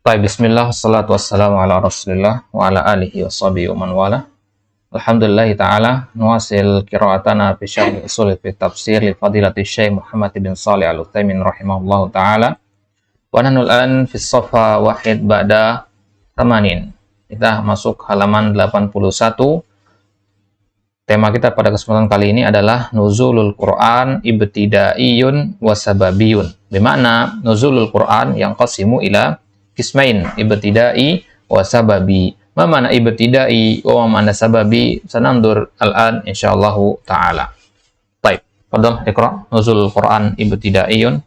Baik, bismillah, wassalatu wassalamu ala rasulillah wa ala alihi wa sahbihi wa man wala. Alhamdulillah ta'ala nuwasil qira'atana fi syarh usul fi tafsir li fadilati Syekh Muhammad bin Shalih Al-Utsaimin rahimahullahu ta'ala. Wa nahnu al-an fi shafa wahid ba'da tamanin. Kita masuk halaman 81. Tema kita pada kesempatan kali ini adalah nuzulul Quran ibtidaiyun wa sababiyun. Bermakna nuzulul Quran yang qasimu ila kismain ibtidai wa sababi. Ma mana ibtidai wa mana sababi? Sanandur al-an insyaallah taala. Baik, fadhal iqra nuzul Quran ibtidaiyun.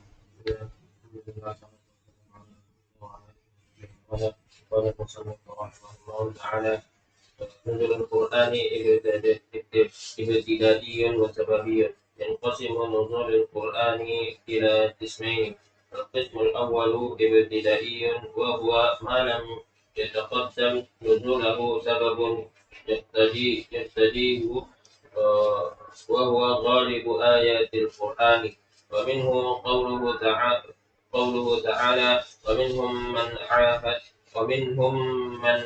نزول القرآن ابتدائي وسببي. ينقسم نزول القرآن إلى قسمين. القسم الأول ابتدائي وهو ما لم يتقدم نزوله سبب يقتضيه وهو غالب آيات القرآن. ومنه قوله تعالى ومنهم من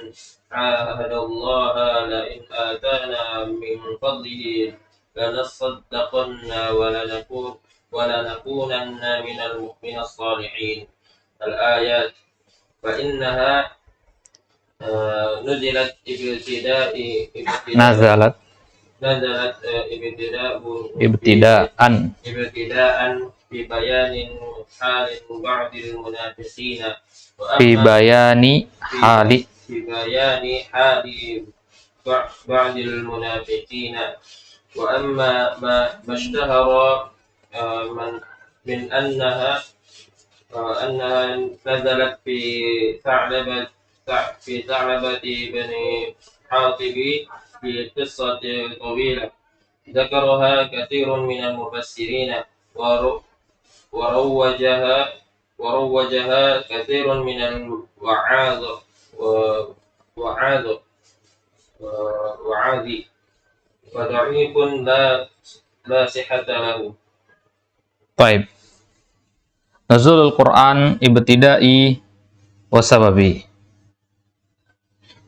عاهد الله لئن آتانا من فضله لنصدقن ولنكونن من الصالحين. الآيات فإنها نزلت ابتداء في بيان حال بعض المنافقين Fi bayani hali بعض المنافقين. وأما ما اشتهر من أنها نزلت في ثعلبة بن حاطب في قصة طويلة ذكرها كثير من المفسرين وروجها كثير من الوعاظ وضعيف لا صحة له. Baik. Nuzulul Quran ibtidai wa sababi.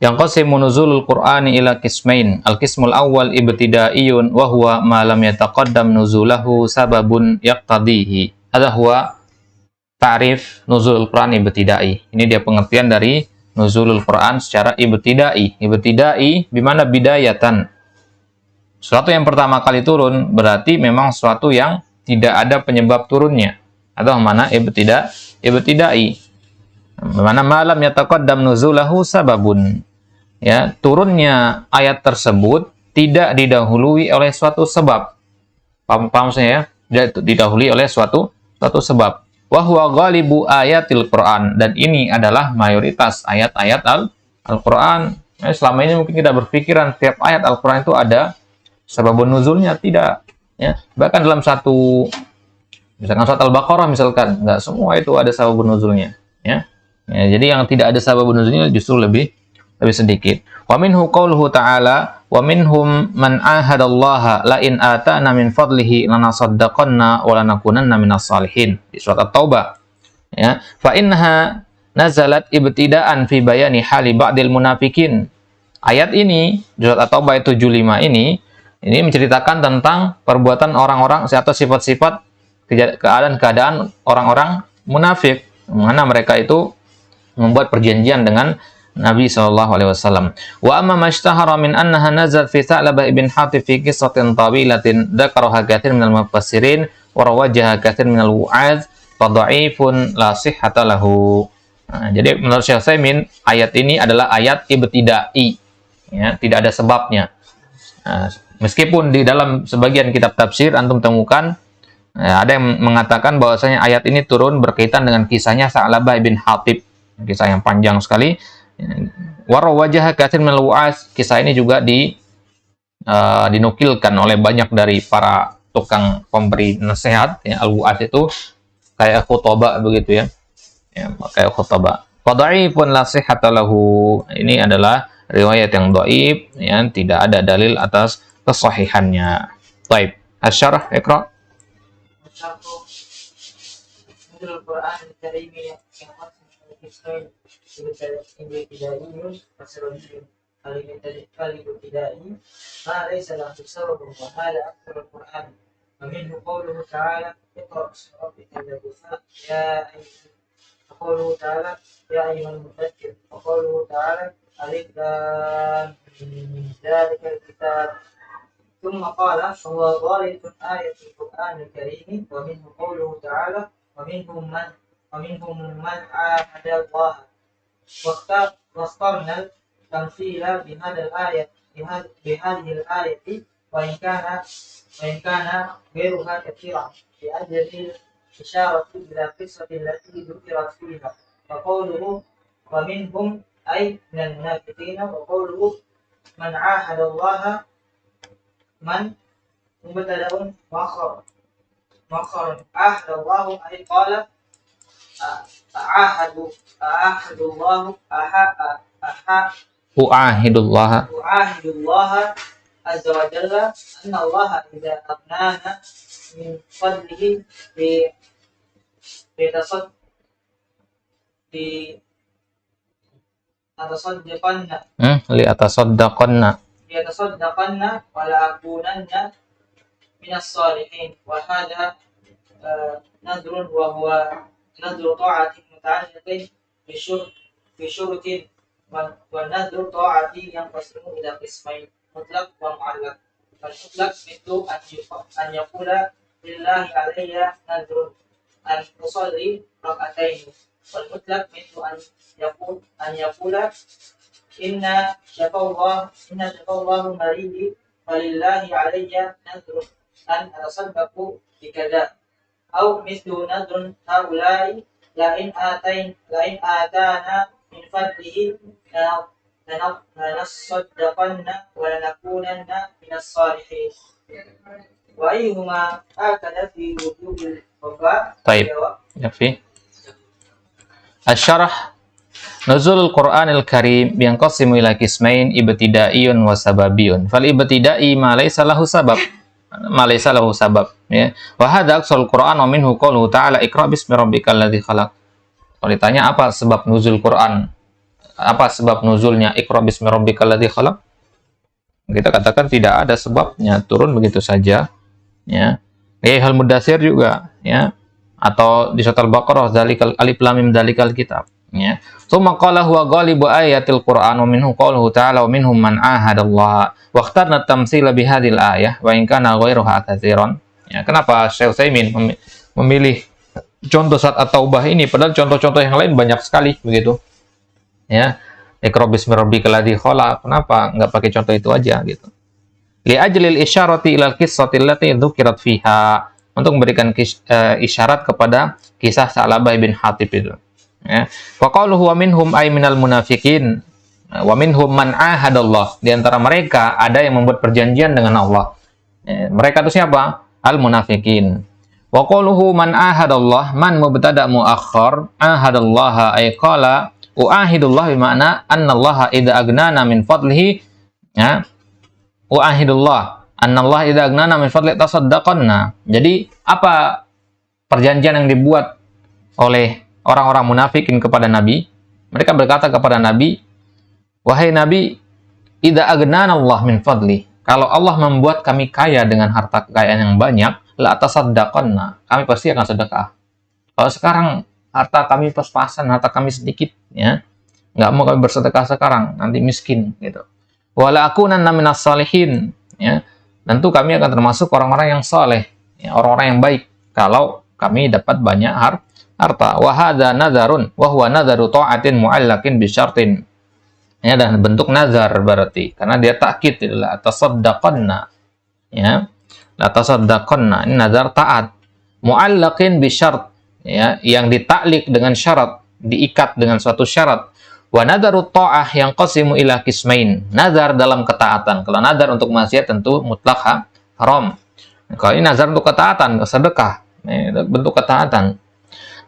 Yang qasimu nuzulul Qur'ani ila qismain. Al-qismul awwal ibtidaiyun wa huwa ma lam yataqaddam nuzulahu sababun yaqtadihi. Hadha huwa ta'rif nuzulul Quran ibtidai. Ini dia pengertian dari nuzulul Quran secara ibtidai. Ibtidai bimana bidayatan. Suatu yang pertama kali turun berarti memang suatu yang tidak ada penyebab turunnya. Atau mana ibtidai. Bimana malam yataqaddam nuzulahu sababun. Ya, turunnya ayat tersebut tidak didahului oleh suatu sebab. Paham maksudnya ya? Tidak didahului oleh suatu sebab. Wa huwa ghalibu ayatil Quran, dan ini adalah mayoritas ayat-ayat Al-Quran. Selama ini mungkin kita berpikiran tiap ayat Al-Quran itu ada sababun nuzulnya, tidak. Ya, bahkan dalam misalkan surat Al-Baqarah misalkan, nggak semua itu ada sababun nuzulnya. Ya, jadi yang tidak ada sababun nuzulnya justru lebih sedikit. Wa minhu qauluhu ta'ala wa minhum man ahadallaha la in atana min fadlihi lanasaddaqanna wa lanakunanna minas salihin di surat At-Taubah. Ya, fa innaha nazalat ibtida'an fi bayani hali ba'dil munafikin. Ayat ini di surat At-Taubah 75 ini menceritakan tentang perbuatan orang-orang atau sifat-sifat keadaan orang-orang munafik, mana mereka itu membuat perjanjian dengan Nabi SAW. Wa amma mashtahara min annaha nazat fi Tha'labah ibn Hatib fi qissatin tawilatin dzakaraha katsir minal mufassirin wa rawajaha katsir minal wu'adz fa dha'ifun la sihhata lahu. Nah, jadi menurut Syekh Utsaimin ayat ini adalah ayat ibtidai. Ya, tidak ada sebabnya. Nah, meskipun di dalam sebagian kitab tafsir antum temukan ada yang mengatakan bahwasanya ayat ini turun berkaitan dengan kisahnya Tha'labah ibn Hatib, kisah yang panjang sekali. Warawajah katsir minal wu'az, kisah ini juga dinukilkan oleh banyak dari para tukang pemberi nasihat. Ya, al-wu'az itu kayak khutbah begitu ya. Kayak khutbah. Fadha'ifun la sihhata lahu. Ini adalah riwayat yang dhaif, ya, tidak ada dalil atas kesahihannya. Baik, asy-syarh iqra. قسمين ابتدائي وسببي. فالابتدائي ما ليس له سبب، وهذا أكثر القرآن. ومنه قوله تعالى: اقرأ باسم ربك الذي خلق يا أيها، وقوله تعالى: يا أيها المدثر، وقوله تعالى: ألف لام ميم ذلك الكتاب. ثم قال: هو ضارب آية القرآن الكريم. ومنه قوله تعالى: ومنهم من عاهد الله. واخترنا التمثيل بهذه الآية، وإن كان غيرها كثيرا، لأجل الإشارة إلى القصة التي ذكرت فيها. وقوله ومنهم أي من المنافقين. وقوله من عاهد الله من مبتدأ مؤخر. عاهد الله أي قال أعاهد الله أعاهد الله عز وجل أن الله إذا أغنانا من فضله لأتصدقن ولأكونن من الصالحين. وهذا نذر، وهو نذر طاعة متعلق بشرط. والنذر طاعة ينقسم إلى قسمين: مطلق ومعلق. فالمطلق مثل أن يقول لله علي نذر أن أصلي ركعتين. والمطلق مثل أن يقول إن شفى الله مريضي ولله علي نذر أن أتصدق بكذا. أو مثل نذر هؤلاء لئن آتانا من فضله لنصدقن ولنكونن من الصالحين. وأيهما آكد في وجوب الوفاء. طيب يكفي. الشرح Nuzulul Qur'anil Karim yanqasimu ila qismain ibtidaiyun wa sababiyun. Fal ibtidai ma laysa lahu sabab. Ya. Wa hadza aqsal Qur'an wa minhu qauluhu ta'ala iqra bismi rabbikal ladzi khalaq. Kalau ditanya apa sebab nuzul Quran? Apa sebab nuzulnya iqra bismi rabbikal ladzi khalaq? Kita katakan tidak ada sebabnya, turun begitu saja. Ya. Hal Mudaththir juga, ya. Atau di surat Al-Baqarah zalikal alif lam mim zalikal kitab. Ya. Tsumma qala huwa ghalibu ayatil Qur'an wa minhu qauluhu ta'ala wa minhum man ahadallaha wa ikhtarna at-tamtsila bi hadhil ayah wa in kana ghairuha katsiran. Ya, kenapa Syekh Utsaimin memilih contoh surat At-Taubah ini padahal contoh-contoh yang lain banyak sekali begitu. Ya. Iqra bismi rabbikal ladzi khalaq. Kenapa enggak pakai contoh itu aja gitu? Li ajlil isyarati ilal qissati allati dzukirat fiha, untuk memberikan isyarat kepada kisah Sa'labah bin Hatib itu. Ya. Wa qauluhu wa minhum ay minal munafiqin wa minhum man ahadallah. Di antara mereka ada yang membuat perjanjian dengan Allah. Ya. Mereka itu siapa? Al munafiqin. Wa qauluhu man ahadallah man mubtada muakhkhar ahadallaha ay qala uahidullah bermakna annallaha idza agnana min fadlihi, ya. Uahidullah annallaha idza agnana min fadli tasaddaqanna. Jadi apa perjanjian yang dibuat oleh orang-orang munafikin kepada Nabi? Mereka berkata kepada Nabi, wahai Nabi, idza agnana Allah min fadli, kalau Allah membuat kami kaya dengan harta kekayaan yang banyak, la tasaddaqanna, kami pasti akan sedekah. Kalau sekarang harta kami pas-pasan, harta kami sedikit, ya, nggak mau kami bersedekah sekarang, nanti miskin, gitu. Wala akunanna minas salihin, ya, tentu kami akan termasuk orang-orang yang saleh, ya, orang-orang yang baik, kalau kami dapat banyak harta. Wa hadza nadzarun wa huwa nadzaru ta'atin mu'allaqin bi syartin. Ya, dan bentuk nazar berarti karena dia takkid, la tasaddaqanna, ya. La tasaddaqanna, ini nazar taat. Mu'allaqin bi syart, ya, yang ditaklik dengan syarat, diikat dengan suatu syarat. Wa nadzaru ta'ah yang qasimu ila qismain. Nazar dalam ketaatan. Kalau nazar untuk maksiat tentu mutlak haram. Kalau ini nazar untuk ketaatan, sedekah, ya, bentuk ketaatan.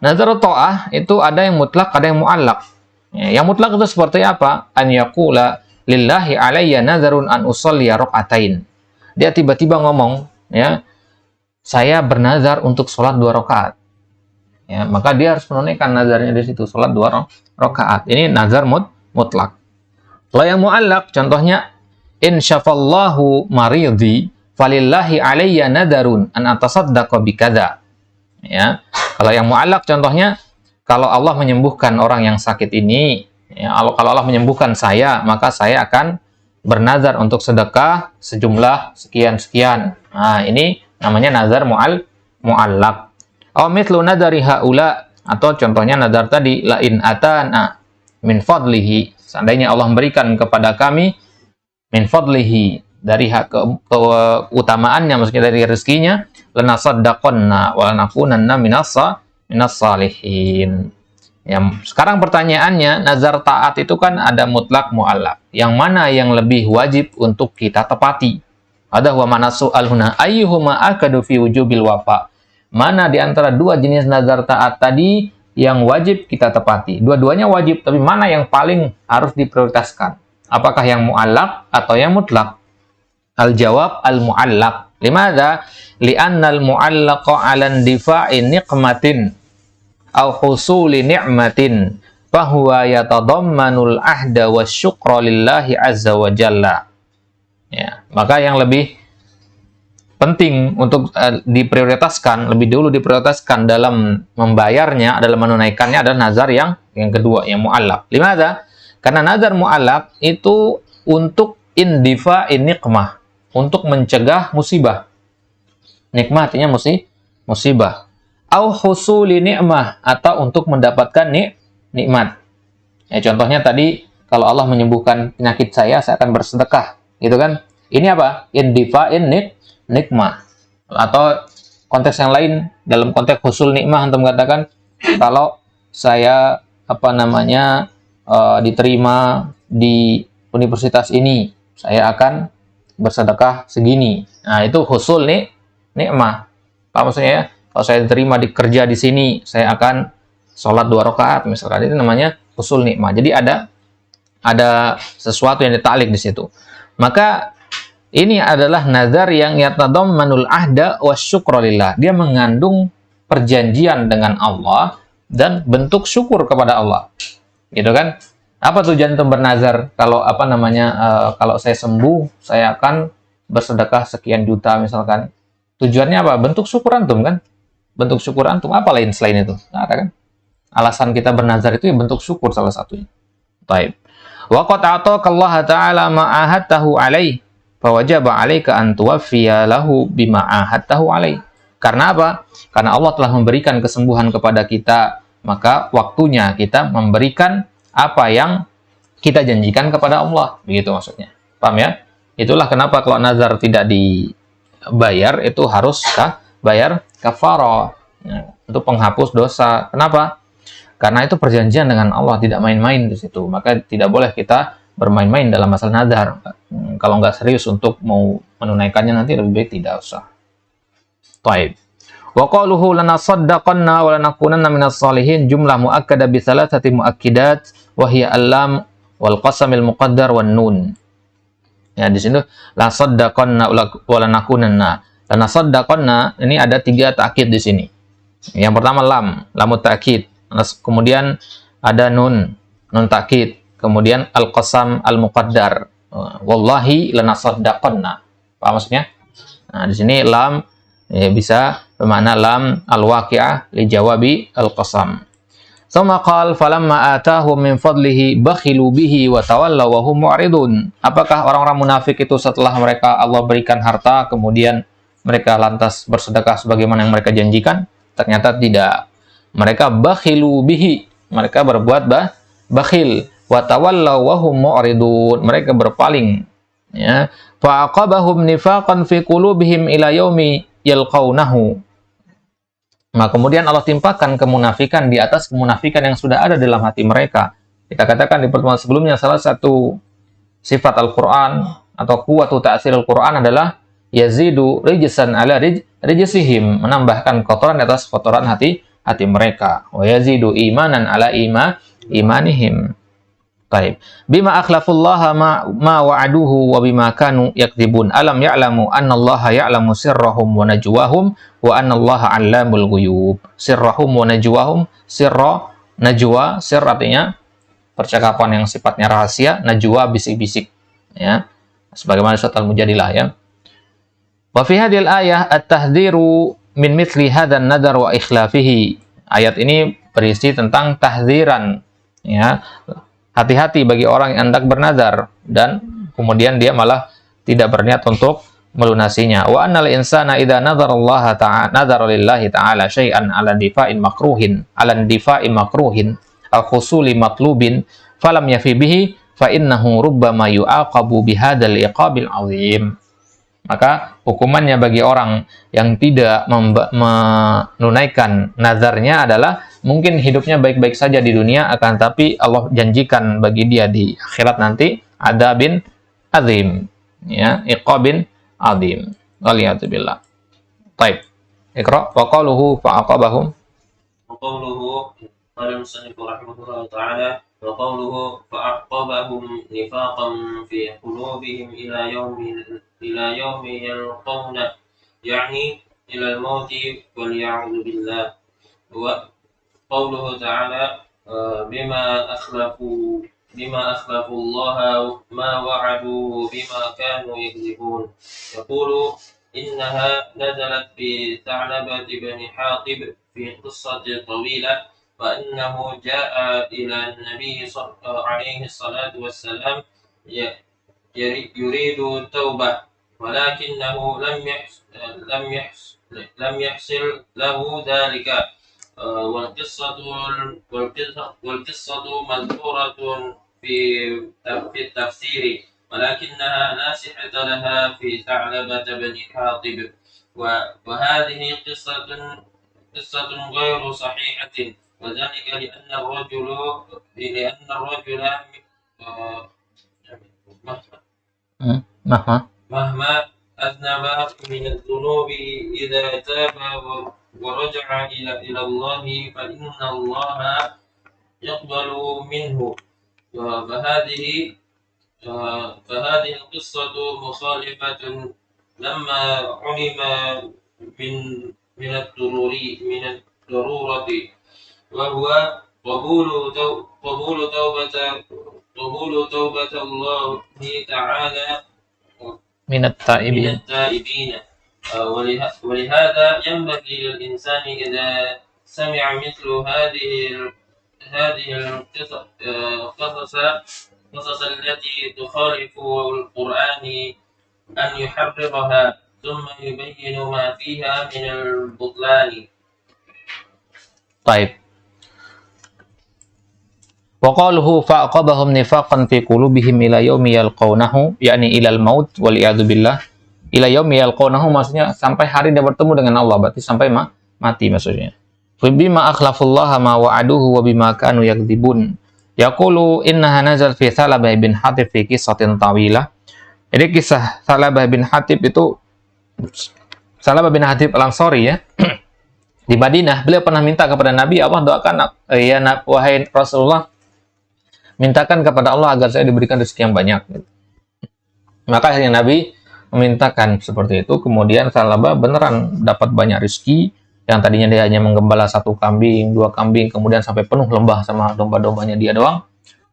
Nazar ta'ah itu ada yang mutlak, ada yang mu'allaq. Ya, yang mutlak itu seperti apa? An yaqula lillahi alayya nazarun an usolli raka'atain. Dia tiba-tiba ngomong, ya, saya bernazar untuk sholat 2 rakaat. ya, maka dia harus menunaikan nazarnya di situ, sholat 2 rakaat. Ini nazar mutlak. Kalau yang mu'allaq, contohnya, in syafallahu maridi falillahi alayya nadarun an atasaddaqa bikadza. Ya, kalau yang mu'allaq contohnya, kalau Allah menyembuhkan orang yang sakit ini, ya, kalau Allah menyembuhkan saya, maka saya akan bernazar untuk sedekah sejumlah sekian-sekian. Nah, ini namanya nazar mu'allaq. Aw mithlu nadari haula, atau contohnya nazar tadi, la in atana min fadlihi, seandainya Allah memberikan kepada kami min fadlihi, dari hak keutamaannya, maksudnya dari rezekinya, lanasaddaqanna wa lanakunanna minas salihin. Ya, sekarang pertanyaannya, nazar taat itu kan ada mutlak mu'allaq. Yang mana yang lebih wajib untuk kita tepati? Ada wa manasu al-huna ayyuhuma akadu fi wujubil wafa. Mana di antara dua jenis nazar taat tadi yang wajib kita tepati? Dua-duanya wajib, tapi mana yang paling harus diprioritaskan? Apakah yang mu'allaq atau yang mutlak? Al-jawab al-mu'allaq. Limadha? Li'anna al-mu'allaqa 'ala indifa'i niqmatin aw husuli ni'matin fahuwa yatadammanul ahda wasyukra lillahi azza wa jalla. Ya, maka yang lebih penting untuk diprioritaskan, lebih dulu diprioritaskan dalam membayarnya, dalam menunaikannya adalah nazar yang kedua, yang mu'allaq. Limadha? Karena nazar mu'allaq itu untuk indifa'in niqmah, untuk mencegah musibah. Nikmah artinya musibah. Au husuli ni'mah, atau untuk mendapatkan nikmat. Ya, contohnya tadi, kalau Allah menyembuhkan penyakit saya akan bersedekah, gitu kan? Ini apa? Indifa'in nikmah. Atau konteks yang lain, dalam konteks husul nikmah, untuk mengatakan, kalau saya diterima di universitas ini, saya akan bersedekah segini. Nah, itu husul nikmah. Apa maksudnya ya? Kalau saya diterima kerja di sini, saya akan sholat 2 rakaat misalkan. Itu namanya husul nikmah. Jadi ada sesuatu yang ditalik di situ. Maka ini adalah nazar yang yatadammanul ahda wasyukra lillah. Dia mengandung perjanjian dengan Allah dan bentuk syukur kepada Allah. Gitu kan? Apa tujuan untuk bernazar? Kalau kalau saya sembuh, saya akan bersedekah sekian juta misalkan. Tujuannya apa? Bentuk syukur antum kan? Bentuk syukur antum, apa lain selain itu? Nggak ada kan? Alasan kita bernazar itu ya bentuk syukur salah satunya. Baik. Wa qad ataqallaha ta'ala ma ahadtahu alaihi fa wajaba 'alaika an tuwaffiya lahu bima ahadtahu alaihi. Karena apa? Karena Allah telah memberikan kesembuhan kepada kita, maka waktunya kita memberikan apa yang kita janjikan kepada Allah. Begitu maksudnya. Paham ya? Itulah kenapa kalau nazar tidak dibayar itu harus bayar kafarah, untuk penghapus dosa. Kenapa? Karena itu perjanjian dengan Allah, tidak main-main di situ. Maka tidak boleh kita bermain-main dalam masalah nazar. Kalau nggak serius untuk mau menunaikannya, nanti lebih baik tidak usah. Taib. Wa qaluhu lanasaddaqanna wa lanakunanna minas salihin, jumlah muakkada bi thalathati muakkidat wa hiya al-lam wal qasamil muqaddar wan nun. Ya, di sini la saddaqanna wa lanakunanna. Lanasaddaqanna, ini ada 3 takkid di sini. Yang pertama lamut takkid. Kemudian ada nun takkid. Kemudian al-qasam al-muqaddar. Wallahi lanasaddaqanna. Apa maksudnya? Nah, di sini lam ya, bisa bermakna lam al-waqi'ah li jawabi al-qasam. Tsumma qala falamma atahum min fadlihi bakhilu bihi wa tawallaw wa hum mu'ridun. Apakah orang-orang munafik itu setelah mereka Allah berikan harta kemudian mereka lantas bersedekah sebagaimana yang mereka janjikan? Ternyata tidak. Mereka bakhilu bihi, mereka berbuat bakhil. Wa tawallaw wa hum mu'ridun, mereka berpaling. Ya. Fa aqabahum nifaqan fi qulubihim ila yaumi yalqaunahu. Maka kemudian Allah timpakan kemunafikan di atas kemunafikan yang sudah ada dalam hati mereka. Kita katakan di pertemuan sebelumnya, salah satu sifat Al-Quran atau kuwatu ta'sir Al-Quran adalah yazidu rijsan ala rijsihim, menambahkan kotoran di atas kotoran hati mereka. Wa yazidu imanan ala imanihim. Taib. Bima akhlafullaha ma wa'aduhu wa bima kanu yakdzibun. Alam ya'lamu annallaha ya'lamu sirrahum wa najwahum wa annallaha 'allamul ghuyub. Sirrahum wa najwahum, sirra, najwa, sir artinya percakapan yang sifatnya rahasia, najwa bisik-bisik, ya. Sebagaimana surat Al-Mujadilah, ya. Wa fi hadhil ayah at-tahdhiru min mithli hadzal nadar wa ikhlafihi. Ayat ini berisi tentang tahdziran, ya. Hati-hati bagi orang yang hendak bernazar dan kemudian dia malah tidak berniat untuk melunasinya. Wa annal insana idza nadharallaha ta'ala nadhara lillahi ta'ala syai'an 'ala difa'in makruhin aw husuli matlubin falam yafi bihi fa innahu rubbama yu'aqabu bihadzal iqabil 'azim. Maka hukumannya bagi orang yang tidak menunaikan nazarnya adalah mungkin hidupnya baik-baik saja di dunia, akan tapi Allah janjikan bagi dia di akhirat nanti adabin azim, ya, iqabin azim. Waliyatubillah. Baik. Iqra wa qaluhu fa'aqabahum. وقوله قال المصنف رحمه الله تعالى وقوله فأعقبهم نفاقا في قلوبهم إلى يوم يلقونه يعني إلى الموت والعياذ بالله. وقوله تعالى بما أخلفوا الله ما وعدوا بما كانوا يكذبون. يقول إنها نزلت في ثعلبة بن حاطب في قصة طويلة وأنه جاء إلى النبي عليه الصلاة والسلام يريد التوبة ولكنه لم يحصل له ذلك. والقصة مذكورة في التفسير ولكنها لا صحة لها في ثعلبة بن حاطب. وهذه قصة غير صحيحة وذلك لأن الرجل مهما أذنب من الذنوب إذا تاب ورجع إلى الله فإن الله يقبل منه. فهذه القصة مخالفة لما علم من الضرورة وهو قبول توبة الله تعالى من التائبين. ولهذا ينبغي للإنسان إذا سمع مثل هذه القصص التي تخالف القرآن أن يحررها ثم يبين ما فيها من البطلان. طيب. وقاله فأعقبهم نفاقا في قلوبهم إلى يوم يلقونه يعني إلى الموت والعياذ بالله. Ila yaumi yalqawnahu maksudnya sampai hari dia bertemu dengan Allah, berarti sampai mati maksudnya. Bima akhlafullaha ma wa'aduhu wa bima kanu yakdzibun. Yaqulu innaha nazal fi Thalabah bin Hatib fi qissatin tawilah. Jadi kisah Thalabah bin Hatib itu Thalabah bin Hatib Al-Ansari, ya. Di Madinah beliau pernah minta kepada Nabi, Allah doakan ya wahai Rasulullah, mintakan kepada Allah agar saya diberikan rezeki yang banyak. Maka akhirnya Nabi memintakan seperti itu, kemudian Thalabah beneran dapat banyak rezeki. Yang tadinya dia hanya menggembala 1 kambing, 2 kambing, kemudian sampai penuh lembah sama domba-dombanya dia doang.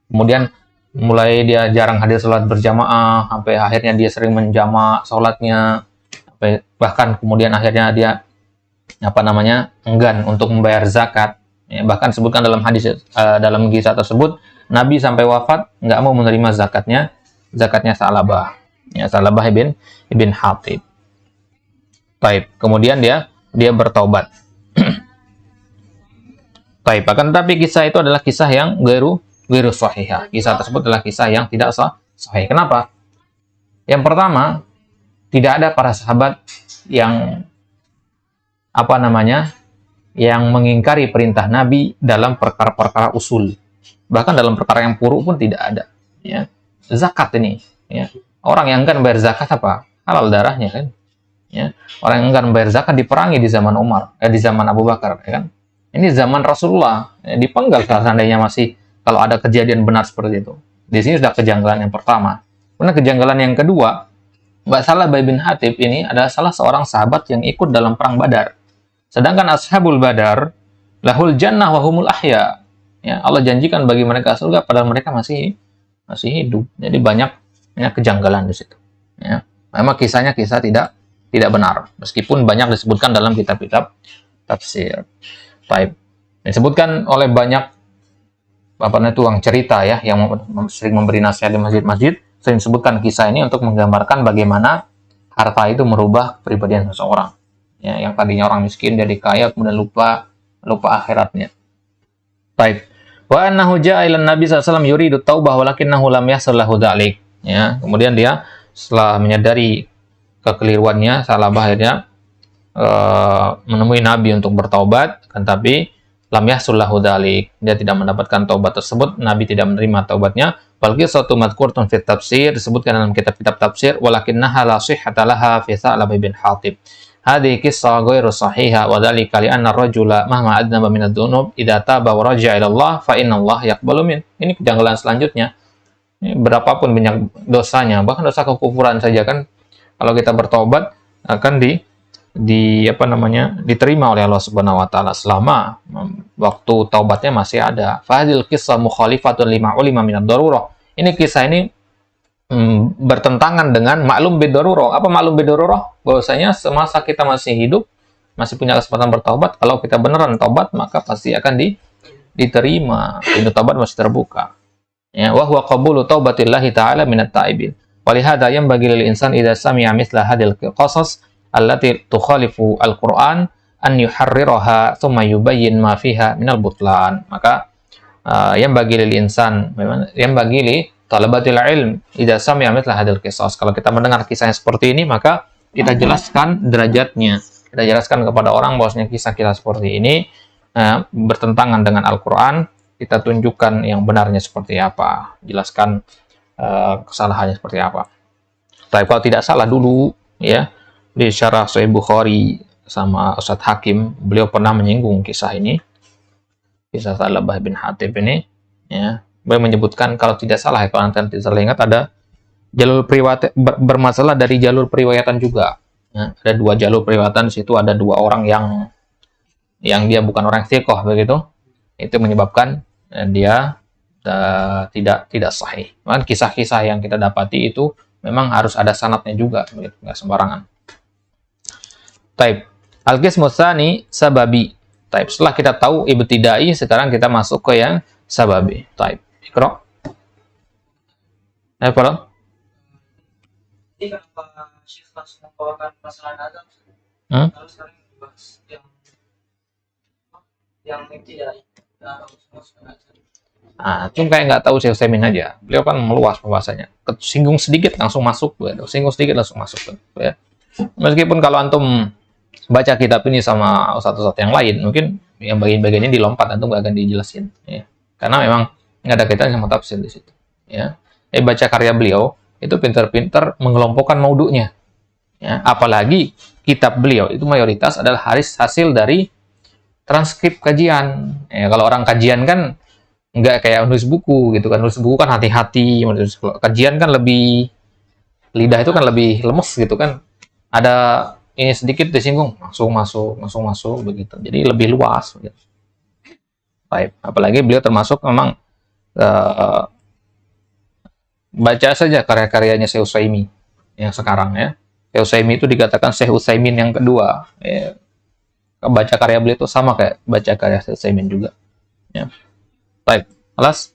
Kemudian mulai dia jarang hadir sholat berjamaah, sampai akhirnya dia sering menjamak sholatnya, bahkan kemudian akhirnya dia enggan untuk membayar zakat. Ya, bahkan sebutkan dalam hadis dalam kisah tersebut, Nabi sampai wafat nggak mau menerima zakatnya Thalabah. Ya, Thalabah ibn Hatib. Baik, kemudian dia bertaubat. Baik, akan tetapi kisah itu adalah kisah yang ghairu sahihah. Kisah tersebut adalah kisah yang tidak sahih. Kenapa? Yang pertama, tidak ada para sahabat yang yang mengingkari perintah Nabi dalam perkara-perkara usul. Bahkan dalam perkara yang puruk pun tidak ada. Ya. Zakat ini, ya. Orang yang enggan bayar zakat apa? Halal darahnya, kan? Ya. Orang yang enggan bayar zakat diperangi di zaman di zaman Abu Bakar, ya kan? Ini zaman Rasulullah, ya, dipenggal kalau seandainya masih kalau ada kejadian benar seperti itu. Di sini sudah kejanggalan yang pertama. Kemudian kejanggalan yang kedua, Mbak Salabah bin Hatib ini adalah salah seorang sahabat yang ikut dalam perang Badar. Sedangkan ashabul Badar lahul jannah wa humul ahya. Ya, Allah janjikan bagi mereka surga padahal mereka masih hidup. Jadi banyak kejanggalan di situ. Ya. Memang kisahnya kisah tidak benar, meskipun banyak disebutkan dalam kitab-kitab tafsir. Baik. Disebutkan oleh banyak tukang cerita ya yang sering memberi nasihat di masjid-masjid, sering sebutkan kisah ini untuk menggambarkan bagaimana harta itu merubah kepribadian seseorang. Ya, yang tadinya orang miskin jadi kaya kemudian lupa akhiratnya. Baik. Wa annahu ja'a ila Nabi sallallahu alaihi wasallam yuridu taubah walakinnahu lam yahsul lahu dzalik. Ya, kemudian dia setelah menyadari kekeliruannya, Salabah akhirnya menemui Nabi untuk bertaubat, kan tapi lam yahsul lahu dzalik. Dia tidak mendapatkan taubat tersebut, Nabi tidak menerima taubatnya. Bal qissatu madhkuratun fi tafsir, disebutkan dalam kitab-kitab tafsir, walakinnaha la sihhata laha fi Sa'labah bin Hatib. Hadhihi qissah ghairu sahiha wa dzalika li anna ar-rajula mahma adnaba min adz-dzunub idza taba wa raja'a ila Allah fa inna Allah yaqbalu min. Ini kejanggalan selanjutnya. Berapapun banyak dosanya, bahkan dosa kekufuran saja kan kalau kita bertobat akan diterima oleh Allah Subhanahu wa taala selama waktu taubatnya masih ada. Fahadil qissah mukhalifatun lima ulima min ad-darurah. Ini kisah ini bertentangan dengan maklum bid-darurah. Apa maklum bid-darurah? Bahwasanya semasa kita masih hidup, masih punya kesempatan bertaubat, kalau kita beneran taubat maka pasti akan diterima. Pintu taubat masih terbuka. Ya, wa huwa qabulu taubatillahi ta'ala minat ta'ibin. Walihada yanbaghi lil insan idza sami'a mithla hadhil qasas allati tukhalifu al-Qur'an an yuharriraha thumma yubayyin ma fiha minal butlan. Maka yanbaghi lil insan, yanbaghi li talabatil ilm idza sami'a mithla hadhil qisas. Kalau kita mendengar kisah yang seperti ini, maka kita jelaskan derajatnya. Kita jelaskan kepada orang bahwasanya kisah-kisah seperti ini bertentangan dengan Al-Qur'an. Kita tunjukkan yang benarnya seperti apa, jelaskan kesalahannya seperti apa. Tapi kalau tidak salah dulu ya di syarah Sahih Bukhari sama Ustadz Hakim, beliau pernah menyinggung kisah ini, kisah Salabah bin Hatib ini ya. Beliau menyebutkan kalau tidak salah, kalau nanti tidak salah ingat, ada jalur periwayatan bermasalah dari jalur periwayatan juga. Ya, ada dua jalur periwayatan, di situ ada dua orang yang dia bukan orang thiqah begitu. Itu menyebabkan dia tidak sahih. Maka kisah-kisah yang kita dapati itu memang harus ada sanadnya juga, begitu, nggak sembarangan. Taib. Al-qismu tsani sababi. Taib. Setelah kita tahu ibtidai, sekarang kita masuk ke yang sababi. Taib. Ikra. Apa? Jadi kenapa Syekh langsung membawakan masalah Adam? Lalu sekarang dibahas yang tidak. Cuma kayak nggak tahu Syekh Utsaimin aja. Beliau kan meluas pembahasannya. Singgung sedikit langsung masuk, singgung sedikit langsung masuk, ya. Meskipun kalau antum baca kitab ini sama ustadz-ustadz yang lain, mungkin yang bagian-bagian ini dilompat, antum nggak akan dijelasin, ya. Karena memang nggak ada kaitannya sama tafsir di situ, ya. Baca karya beliau itu pintar-pintar mengelompokkan maudunya, ya. Apalagi kitab beliau itu mayoritas adalah hasil dari transkrip kajian. Ya, kalau orang kajian kan nggak kayak nulis buku gitu kan. Nulis buku kan hati-hati, kajian kan lebih, lidah itu kan lebih lemes gitu kan. Ada ini sedikit disinggung, langsung masuk begitu. Jadi lebih luas. Gitu. Baik. Apalagi beliau termasuk memang baca saja karya-karyanya Syekh Utsaimin yang sekarang ya. Syekh Utsaimin itu dikatakan Syekh Utsaimin yang kedua. Ya. Baca karya beliau itu sama kayak baca karya Syekh Utsaimin juga. Ya. Baik, alas.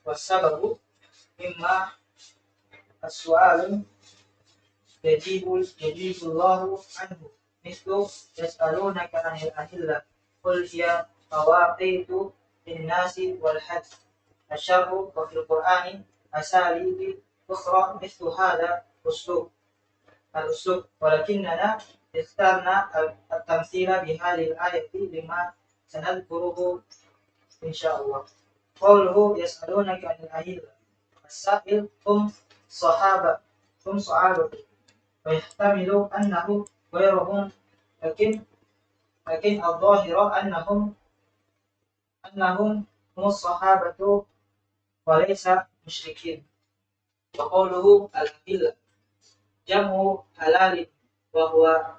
Wasababu mimma as-su'alu yajibullahu anhu mislu yas'alunaka 'anil ahillah qul hiya mawaqitu lin-nasi wal hajj asyarru wa fil qur'ani asalibi ukhra mislu hadha al-uslub walakinna ikhtarna at-tamthila bihadhihi al-ayati lima sanadkuruhu insyaallah. Qawluhu yas'alunaka 'anil ahillah as-sa'il sahaba هم صحابة، ويحتمل أنه غيرهم، لكن الظاهر أنهم هم الصحابة وليس مشركين. وقوله الهلال جمع هلال وهو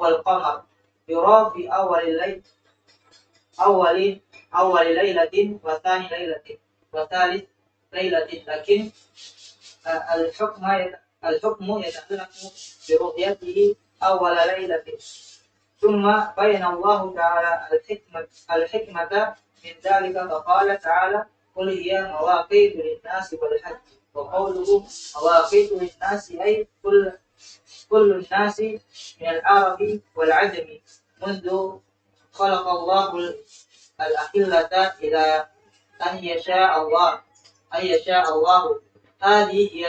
القمر، يرى في أول ليلة وثاني ليلة وثالث ليلة، لكن الحكم يتعلق برؤيته أول ليلة. ثم بين الله تعالى الحكمة من ذلك فقال تعالى: قل هي مواقيت للناس والحج. وقوله مواقيت للناس أي كل الناس من العرب والعجم منذ خلق الله الأحلة إلى أن يشاء الله. هذه هي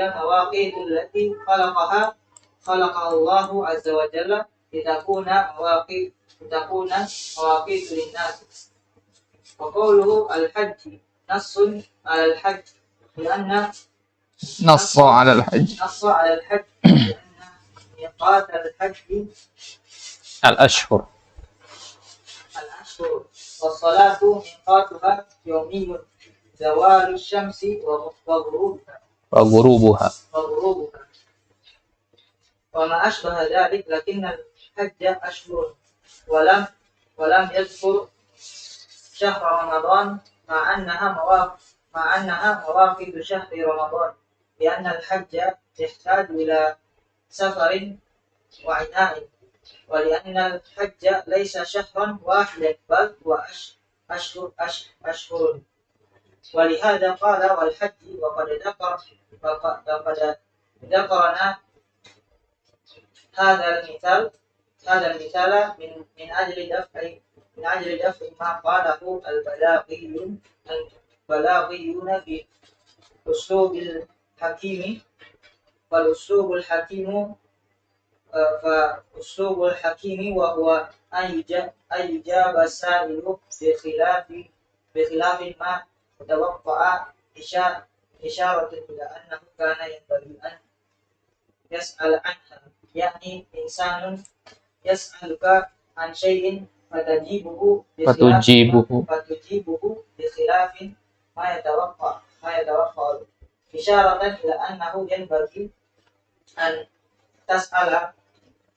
المواقيت التي خلقها الله عز وجل لتكون مواقيت للناس. وقوله الحج نص على الحج لأن نص على الحج لأن ميقات الحج الأشهر. والصلاة ميقاتها يومي زوال الشمس وغروبها. وما أشبه ذلك. لكن الحج أشهر ولم يذكر شهر رمضان مع أنها مواقيت شهر رمضان، لأن الحج يحتاج إلى سفر وعناء، ولأن الحج ليس شهرا واحدا بل هو أشهر. ولهذا قال والحج. وقد ذكرنا هذا المثال من أجل دفع ما قاله البلاغيون في أسلوب الحكيم. فأسلوب الحكيم وهو أن يجاب السائل بخلاف ما توقع، إشارة إلى أنه كان ينبغي أن يسأل عنها. يعني إنسان يسألك عن شيء فتجيبه بخلاف ما يتوقع، إشارة إلى أنه ينبغي أن تسأل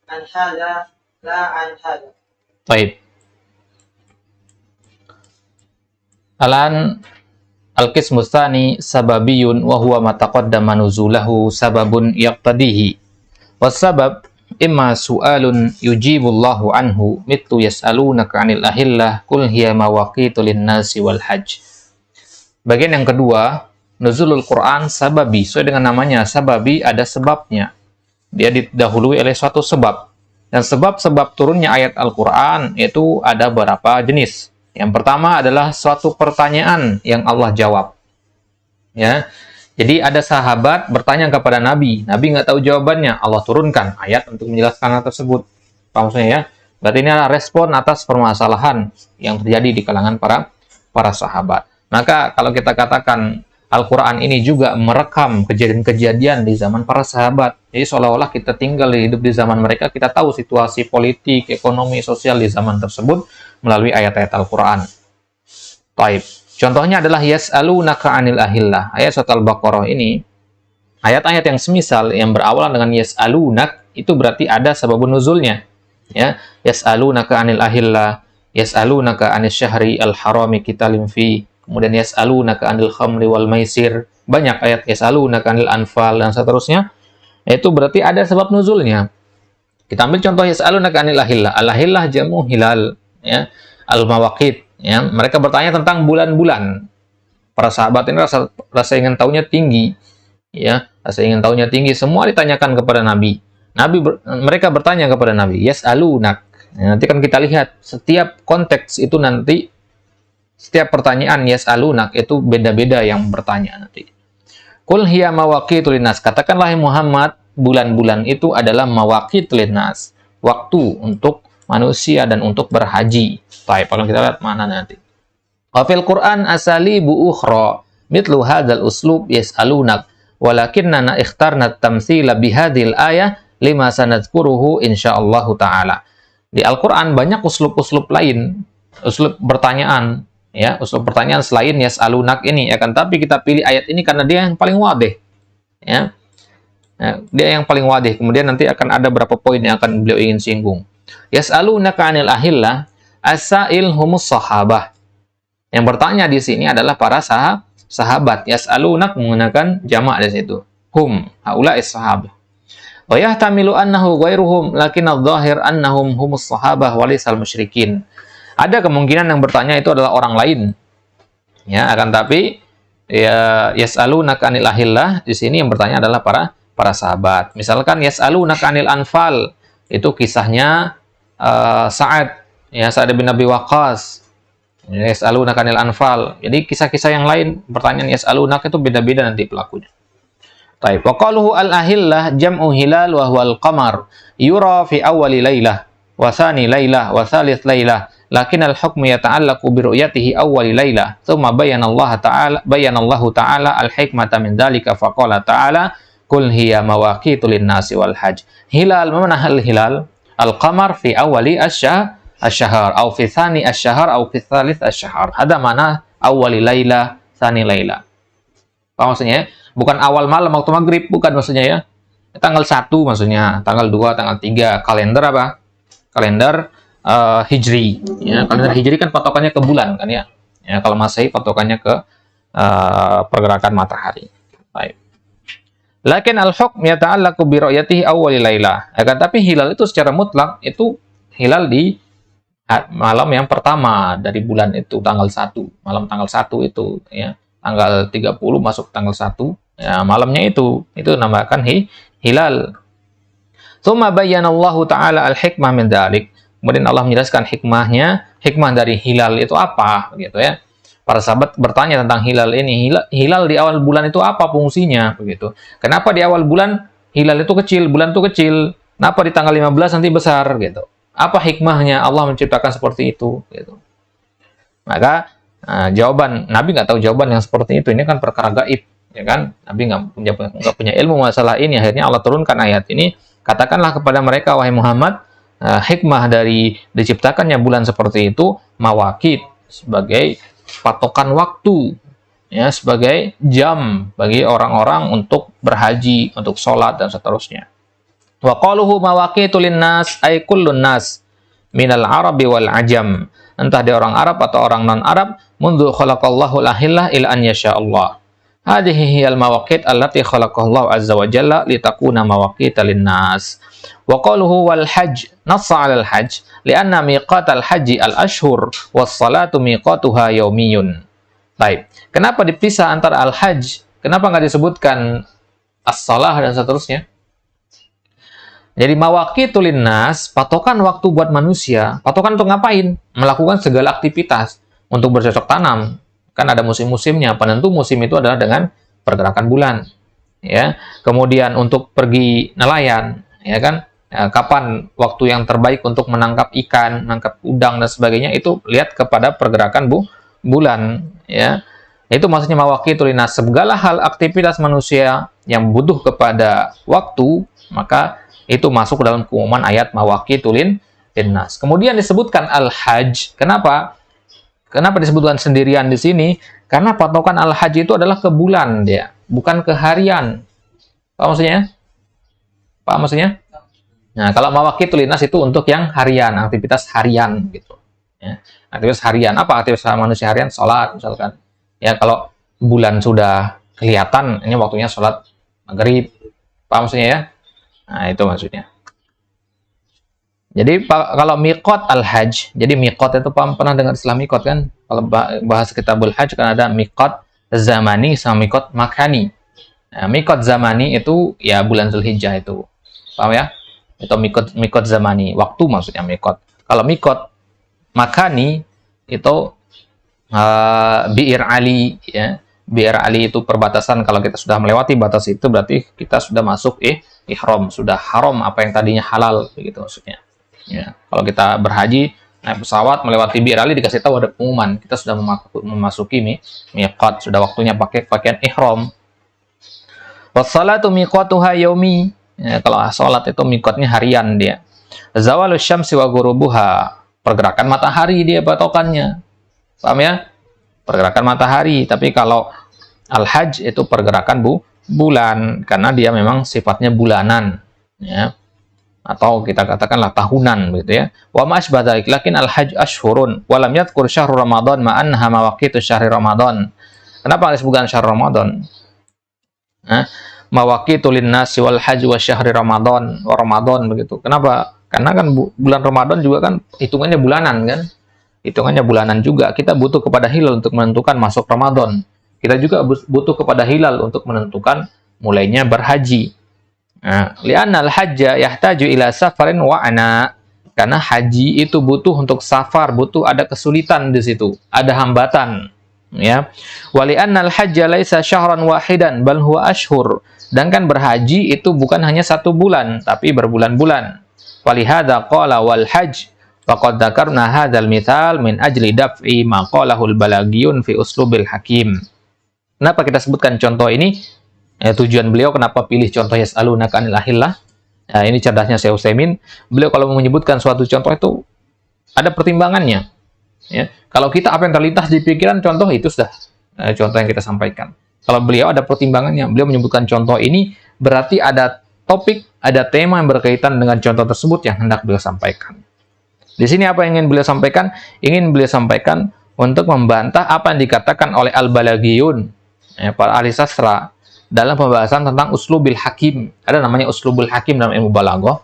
عن هذا لا عن هذا. طيب. Alan al-qismu tsani sababiyun wa huwa ma taqaddama nuzulahu sababun yaqtadihi. Was-sabab imma su'alun yujibullahu anhu mithlu yas'alunaka 'anil ahillah qul hiya mawaqitu lin-nasi wal hajj. Bagian yang kedua, nuzulul Quran sababi. Sesuai dengan namanya, sababi ada sebabnya. Dia didahului oleh suatu sebab. Dan sebab-sebab turunnya ayat Al-Quran itu ada beberapa jenis. Yang pertama adalah suatu pertanyaan yang Allah jawab. Ya, jadi ada sahabat bertanya kepada Nabi. Nabi nggak tahu jawabannya. Allah turunkan ayat untuk menjelaskan hal tersebut. Paham maksudnya ya? Berarti ini adalah respon atas permasalahan yang terjadi di kalangan para sahabat. Maka kalau kita katakan Al-Quran ini juga merekam kejadian-kejadian di zaman para sahabat. Jadi seolah-olah kita tinggal hidup di zaman mereka, kita tahu situasi politik, ekonomi, sosial di zaman tersebut melalui ayat-ayat Al-Quran. Taib. Contohnya adalah yas'alunaka 'anil ahillah. Ayat surat Al-Baqarah ini, ayat-ayat yang semisal yang berawalan dengan yas'alunak itu berarti ada sababun nuzulnya. Ya, yas'alunaka 'anil ahillah, yas'alunaka 'anil syahri al-harami qitalin fi. Kemudian yas'alunaka 'anil khamri wal maisir. Banyak ayat yas'alunaka 'anil anfal dan seterusnya. Itu berarti ada sebab nuzulnya. Kita ambil contoh yas'alunaka 'anil ahillah. Al-ahillah jamu hilal, ya. Al-mawaqit, ya. Mereka bertanya tentang bulan-bulan. Para sahabat ini rasa ingin tahunya tinggi, ya. Rasa ingin tahunya tinggi, semua ditanyakan kepada Nabi. Mereka bertanya kepada Nabi, yas'alunak. Ya, nanti kan kita lihat setiap konteks itu nanti setiap pertanyaan yas'alunak itu beda-beda yang bertanya nanti. Qul hiya mawaqitu linnas. Katakanlah Muhammad, bulan-bulan itu adalah mawaqitu linnas, waktu untuk manusia dan untuk berhaji. Baik, kalau kita lihat mana nanti. Wa fil Qur'an asalibu ukhra mithlu hadzal uslub yas'alunak walakinnana ikhtarna at-tamtsila bihadhil ayah lima sanadkuruhu insyaallah taala. Di Al-Qur'an banyak uslub-uslub lain, uslub pertanyaan, ya, uslub pertanyaan selain yas'alunak ini, ya kan, tapi kita pilih ayat ini karena dia yang paling wadih, ya. Nah, dia yang paling wadih. Kemudian nanti akan ada beberapa poin yang akan beliau ingin singgung. Yas'alunaka 'anil ahillah, as-sa'il humus sahabah. Yang bertanya di sini adalah para sahabat. Yas'alunak menggunakan jamak di situ. Hum, haula'is sahabah. Wa yahtamilu annahu ghairuhum, lakin adh-dhahir annahum humus sahabah wa lisal musyrikin. Ada kemungkinan yang bertanya itu adalah orang lain. Ya, akan tapi ya yas'alunaka 'anil ahillah, di sini yang bertanya adalah para sahabat. Misalkan yas'alunaka 'anil anfal, itu kisahnya Sa'ad, ya, Sa'ad bin Abi Waqqas. Yas'alunaka 'anil anfal. Jadi kisah-kisah yang lain, pertanyaan yas'alunaka itu beda-beda nanti pelakunya. Baik, wa qaluhu al-ahillah jam'u hilal wa huwa al-qamar yura fi awwali lailah wa thani lailah wa thalith lailah, lakin al-hukmu yata'allaqu bi ru'yatihi awwali lailah. Tsumma bayyana Allah ta'ala al-hikmata min dzalika faqala ta'ala qul hiya mawaqitu lin-nasi wal hajj. Hilal, mana al-hilal? Al-qamar fi awwali asy-syahr aw fi tsani asy-syahr aw fi tsalits asy-syahr. Ada mana awwali lailah, tsani lailah. Apa maksudnya? Bukan awal malam waktu maghrib, bukan maksudnya ya. Tanggal 1 maksudnya, tanggal 2, tanggal 3. Kalender apa? Kalender Hijri. Ya, kalender Hijri kan patokannya ke bulan kan ya. Ya, kalau Masehi patokannya ke pergerakan matahari. Baik. Lakin al-hukm yata'allaqu bi ru'yatihi awwali lailah. Akan tapi hilal itu secara mutlak itu hilal di malam yang pertama dari bulan itu, tanggal 1, malam tanggal 1 itu ya. Tanggal 30 masuk tanggal 1, ya, malamnya itu dinamakan hilal. Tsumma bayyana Allah Ta'ala al-hikmah min dzalik. Kemudian Allah menjelaskan hikmah dari hilal itu apa, gitu ya. Para sahabat bertanya tentang hilal ini. Hilal di awal bulan itu apa fungsinya, begitu. Kenapa di awal bulan hilal itu kecil, bulan itu kecil? Kenapa di tanggal 15 nanti besar, gitu? Apa hikmahnya Allah menciptakan seperti itu, gitu. Maka jawaban Nabi nggak tahu jawaban yang seperti itu. Ini kan perkara gaib, ya kan? Nabi nggak punya ilmu masalah ini. Akhirnya Allah turunkan ayat ini. Katakanlah kepada mereka, wahai Muhammad, hikmah dari diciptakannya bulan seperti itu mawaqit, sebagai patokan waktu, ya, sebagai jam bagi orang-orang untuk berhaji, untuk sholat dan seterusnya. Wa qaluhu mawaqitu linnas ay kullun nas minal arabi wal ajam. Entah dia orang Arab atau orang non-Arab, mundu khalaqallahu al-ahillah ila an yasha'allah. Hadhihi hiyal mawaqit allati khalaqallahu azza wa jalla litakuna mawaqita lin-nas. Wa qaluhu wal hajj nassa 'alal hajj li'anna miqatal haji al-ashhur was salatu miqatuha yaumiyun. Baik. Kenapa dipisah antara al-hajj? Kenapa nggak disebutkan as-shalah dan seterusnya? Jadi mawaqitul linnas, patokan waktu buat manusia. Patokan untuk ngapain? Melakukan segala aktivitas. Untuk bercocok tanam, kan ada musim-musimnya. Penentu musim itu adalah dengan pergerakan bulan. Ya. Kemudian untuk pergi nelayan, ya kan? Ya, kapan waktu yang terbaik untuk menangkap ikan, menangkap udang dan sebagainya, itu lihat kepada pergerakan bulan, ya. Itu maksudnya mawaqitul linnas. Segala hal aktivitas manusia yang butuh kepada waktu, maka itu masuk dalam keumuman ayat mawaqitul linnas. Kemudian disebutkan al-hajj. Kenapa? Kenapa disebutkan sendirian di sini? Karena patokan al-hajj itu adalah ke bulan dia, bukan ke harian. Paham maksudnya? Paham maksudnya? Nah, kalau mawaqitul linnas itu untuk yang harian, aktivitas harian gitu. Ya. Aktivitas harian. Apa aktivitas manusia harian? Sholat misalkan. Ya, kalau bulan sudah kelihatan, ini waktunya sholat maghrib. Paham maksudnya ya? Nah, itu maksudnya. Jadi kalau miqat al-hajj, jadi miqat itu pernah dengar istilah miqat kan? Kalau bahas kitabul hajj kan ada miqat zamani sama miqat makani. Nah, miqat zamani itu ya bulan Zulhijjah itu. Paham ya? Itu miqat zamani, waktu maksudnya miqat. Kalau miqat makani itu Bi'ir Ali ya. Bi'ir Ali itu perbatasan, kalau kita sudah melewati batas itu berarti kita sudah masuk ihram, sudah haram apa yang tadinya halal, begitu maksudnya. Ya, kalau kita berhaji naik pesawat melewati Bi'ir Ali dikasih tahu ada pengumuman, kita sudah memasuki miqat, sudah waktunya pakai pakaian ihram. Wassalatu miqatuha yaumi. Ya, kalau salat itu miqatnya harian dia. Zawalus syamsi wa ghurubuha. Pergerakan matahari dia patokannya. Paham ya? Pergerakan matahari. Tapi kalau al-hajj itu pergerakan bulan, karena dia memang sifatnya bulanan, ya. Atau kita katakanlah tahunan, gitu ya. Wa ma asbah dzalik, lakin al-hajj ashhurun wa lam yadhkur syahrul ramadan ma annaha mawaqitu syahri ramadan. Kenapa disebutkan syahr ramadan? Mawaqitu lin-nasi wal hajj wa syahri ramadan wa ramadan, begitu. Kenapa? Karena kan bulan Ramadan juga kan hitungannya bulanan kan? Hitungannya bulanan juga. Kita butuh kepada hilal untuk menentukan masuk Ramadan. Kita juga butuh kepada hilal untuk menentukan mulainya berhaji. Li'anna al-hajja yahtaju ila safarin wa'ana. Karena haji itu butuh untuk safar, butuh ada kesulitan di situ, ada hambatan, ya. Wa li'anna al-hajja laisa syahran wahidan bal huwa ashhur. Dan kan berhaji itu bukan hanya satu bulan, tapi berbulan-bulan. Walihada qala wal hajj faqad dzakarna hadzal mithal min ajli daf'i ma qalahul balagiyun fi uslubil hakim. Kenapa kita sebutkan contoh ini? Tujuan beliau kenapa pilih contoh yas'alunaka 'anil ahillah? Ini cerdasnya Syekh Utsaimin. Beliau kalau menyebutkan suatu contoh itu ada pertimbangannya. Ya. Kalau kita apa yang terlintas di pikiran contoh itu sudah contoh yang kita sampaikan. Kalau beliau ada pertimbangannya, beliau menyebutkan contoh ini berarti ada topik, ada tema yang berkaitan dengan contoh tersebut yang hendak beliau sampaikan. Di sini apa yang ingin beliau sampaikan? Ingin beliau sampaikan untuk membantah apa yang dikatakan oleh al-balagiyun, para ahli sastra, dalam pembahasan tentang uslubil hakim. Ada namanya uslubul hakim dalam ilmu balaghah.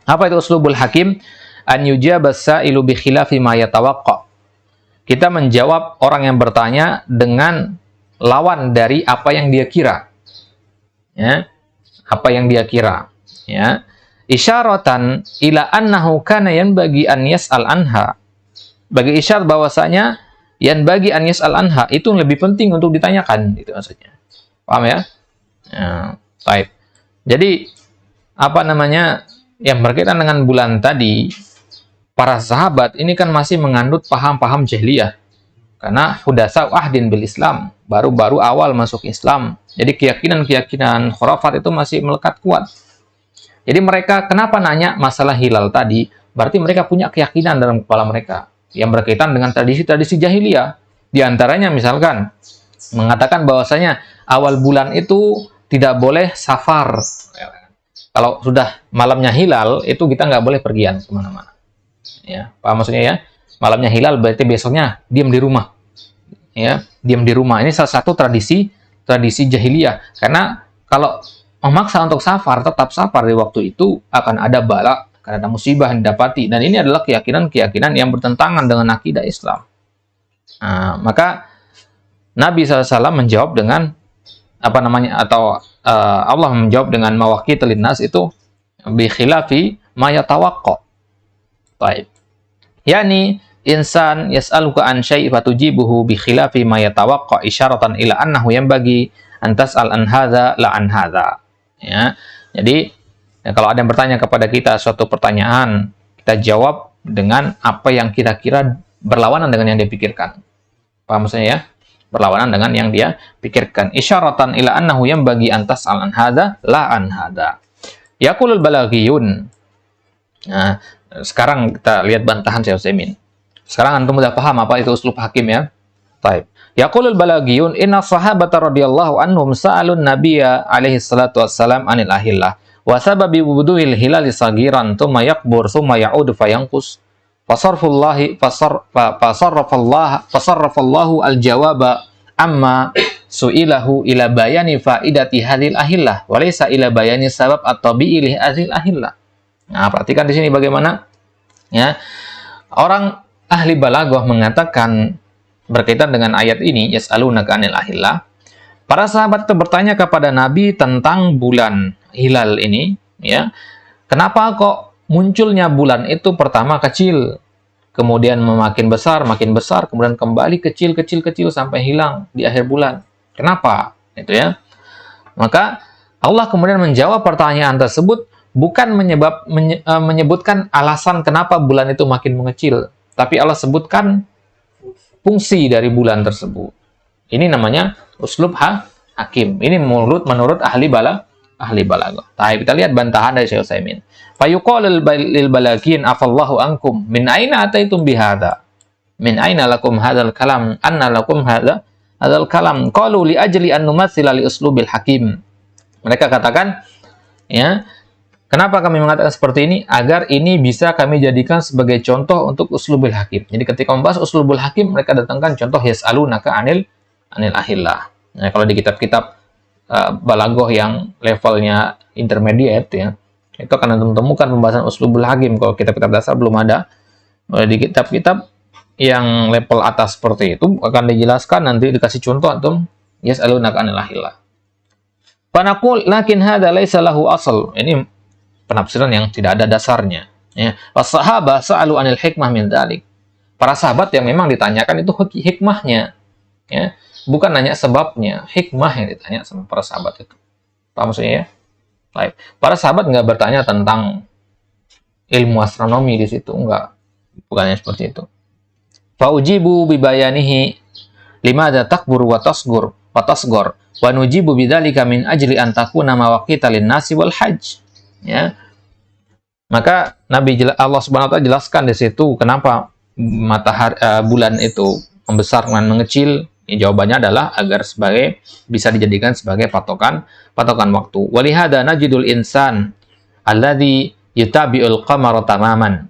Apa itu uslubul hakim? An yujabas sa'ilu bi khilafi ma yatawaqqa. Kita menjawab orang yang bertanya dengan lawan dari apa yang dia kira. Ya. Apa yang dia kira, ya. Isyaratan ila annahu kana yanbaghi an yas'al anha. Bagi isyarat bahwasanya yanbaghi an yas'al anha itu lebih penting untuk ditanyakan, itu maksudnya. Paham ya? Baik. Jadi apa namanya yang berkaitan dengan bulan tadi, para sahabat ini kan masih mengandut paham-paham jahiliyah. Karena hudasa ahdin bil Islam, baru-baru awal masuk Islam. Jadi keyakinan-keyakinan khurafat itu masih melekat kuat. Jadi mereka kenapa nanya masalah hilal tadi? Berarti mereka punya keyakinan dalam kepala mereka yang berkaitan dengan tradisi-tradisi jahiliyah. Di antaranya misalkan mengatakan bahwasanya awal bulan itu tidak boleh safar. Kalau sudah malamnya hilal itu kita nggak boleh pergian kemana-mana. Ya, paham maksudnya ya? Malamnya hilal berarti besoknya diam di rumah. Ya, diam di rumah. Ini salah satu tradisi jahiliyah. Karena kalau memaksa untuk safar, tetap safar di waktu itu akan ada bala, akan ada musibah yang didapati. Dan ini adalah keyakinan-keyakinan yang bertentangan dengan akidah Islam. Maka Nabi SAW menjawab dengan apa namanya, atau Allah menjawab dengan mawaqitu linnas itu bi khilafi ma yatawaqqa. Baik. Yani insan yas'aluka an syai' fatujibuhu bi khilafi ma yatawaqqa isyaratan ila annahu yanbaghi an tas'al an hadza la an hadza. Ya. Jadi kalau ada yang bertanya kepada kita suatu pertanyaan, kita jawab dengan apa yang kita kira berlawanan dengan yang dia pikirkan. Paham maksudnya ya? Berlawanan dengan yang dia pikirkan. Isyaratan ila annahu yanbaghi an tas'al an hadza la an hadza. Yaqulul balaghiyun. Nah, sekarang kita lihat bantahan Syekh Utsaimin. Sekarang antum sudah paham apa itu uslub hakim ya? Baik. Yaqulul balagiyun inna sahabata radhiyallahu anhum sa'alun nabiyya alaihi salatu wassalam anil ahillah wa sababi wudu'il hilali sagiran thumma yakbur thumma ya'udu fayanqus fasarrafallahu al-jawaba amma su'ilahu ila bayani faidati hadhil ahillah wa laysa ila bayani sabab at-tabi'i li hadhil ahillah. Nah, perhatikan di sini bagaimana ya. Orang ahli balaghah mengatakan berkaitan dengan ayat ini, yas'alunaka 'anil ahillah. Para sahabat itu bertanya kepada Nabi tentang bulan hilal ini, ya. Kenapa kok munculnya bulan itu pertama kecil, kemudian makin besar, kemudian kembali kecil sampai hilang di akhir bulan? Kenapa? Itu ya. Maka Allah kemudian menjawab pertanyaan tersebut bukan menyebutkan alasan kenapa bulan itu makin mengecil, tapi Allah sebutkan fungsi dari bulan tersebut. Ini namanya uslub hakim. Ini menurut ahli balaghah. Tapi kita lihat bantahan dari Syekh Utsaimin. Fayuqal lil balaghin afallahu ankum min aina ataitum bihadza? Min aina lakum hadzal kalam? Anna lakum hadzal kalam? Qalu li ajli an numatsila li uslubil hakim. Mereka katakan, ya, kenapa kami mengatakan seperti ini? Agar ini bisa kami jadikan sebagai contoh untuk uslubul hakim. Jadi ketika membahas uslubul hakim, mereka datangkan contoh yas'alunaka anil ahillah. Nah, kalau di kitab-kitab balaghah yang levelnya intermediate, ya, itu akan temukan pembahasan uslubul hakim. Kalau kitab-kitab dasar belum ada. Di kitab-kitab yang level atas seperti itu akan dijelaskan, nanti dikasih contoh antum yas'alunaka anil ahillah. Panaqul lakin hadza laisa lahu asal. Ini penafsiran yang tidak ada dasarnya, ya. Was-sahabah sa'alu anil hikmah min dzalik. Para sahabat yang memang ditanyakan itu hikmahnya, ya. Bukan nanya sebabnya, hikmah yang ditanya sama para sahabat itu. Paham maksudnya, ya? Baik. Para sahabat nggak bertanya tentang ilmu astronomi di situ, enggak. Bukannya seperti itu. Fa ujibu bi bayanihi limadza takbur wa tasghur wa tasghur wa nujibu bidzalika min ajli an takuna mawaqita lin-nasi wal hajj. Ya. Maka Allah Subhanahu wa taala jelaskan di situ kenapa matahari bulan itu membesar dan mengecil. Ya, jawabannya adalah agar bisa dijadikan sebagai patokan waktu. Walihada najidul insan alladzi yutabi'ul qamara tamaman.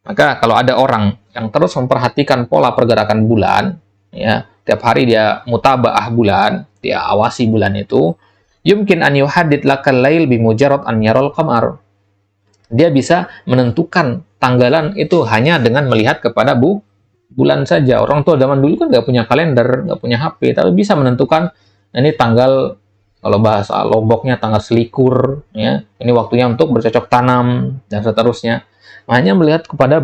Maka kalau ada orang yang terus memperhatikan pola pergerakan bulan, ya, tiap hari dia mutabaah bulan, dia awasi bulan itu, yumkin an yuhaddid lakal lail bi mujarrad an yaral qamar. Dia bisa menentukan tanggalan itu hanya dengan melihat kepada bulan saja. Orang tua zaman dulu kan nggak punya kalender, nggak punya HP, tapi bisa menentukan ini tanggal, kalau bahasa Lomboknya tanggal selikur, ya, ini waktunya untuk bercocok tanam dan seterusnya. Hanya melihat kepada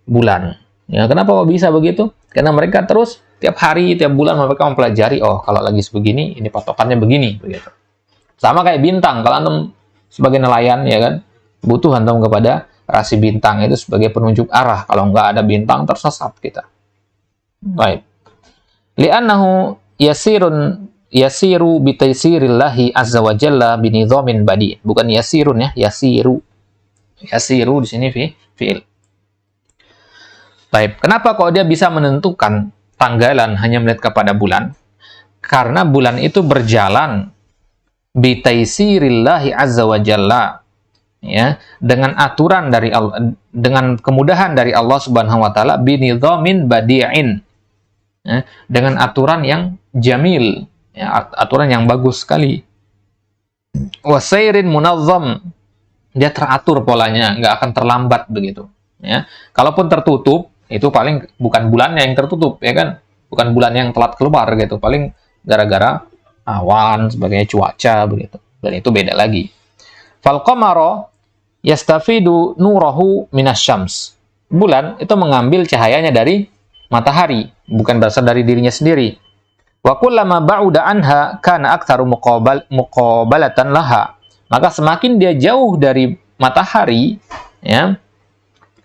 bulan. Ya, kenapa kok bisa begitu? Karena mereka terus tiap hari, tiap bulan mereka mempelajari, oh kalau lagi sebegini, ini patokannya begini, begitu. Sama kayak bintang, kalau antum sebagai nelayan, ya kan, butuh antum kepada rasi bintang itu sebagai penunjuk arah. Kalau nggak ada bintang, tersesat kita. Baik. Li'annahu yasiru bitaysirillahi azza wa jalla binidhamin badi. Bukan yasirun, ya, yasiru. Yasiru di sini fi'il. Baik. Kenapa kok dia bisa menentukan tanggalan hanya melihat kepada bulan? Karena bulan itu berjalan bitaysirillahi azza wa jalla, ya, dengan aturan dari Allah, dengan kemudahan dari Allah Subhanahu wa taala, binidhamin badi'in, ya, dengan aturan yang jamil, ya, aturan yang bagus sekali. Wasairin munazzam, dia teratur polanya, nggak akan terlambat begitu, ya. Kalaupun tertutup, itu paling bukan bulannya yang tertutup, ya kan, bukan bulan yang telat keluar gitu, paling gara-gara awan sebagainya, cuaca begitu, dan itu beda lagi. Fal qamara yastafidu nurahu minasyams. Bulan itu mengambil cahayanya dari matahari, bukan berasal dari dirinya sendiri. Wa kullama ba'uda anha kana aktsaru muqabalatan laha. Maka semakin dia jauh dari matahari, ya,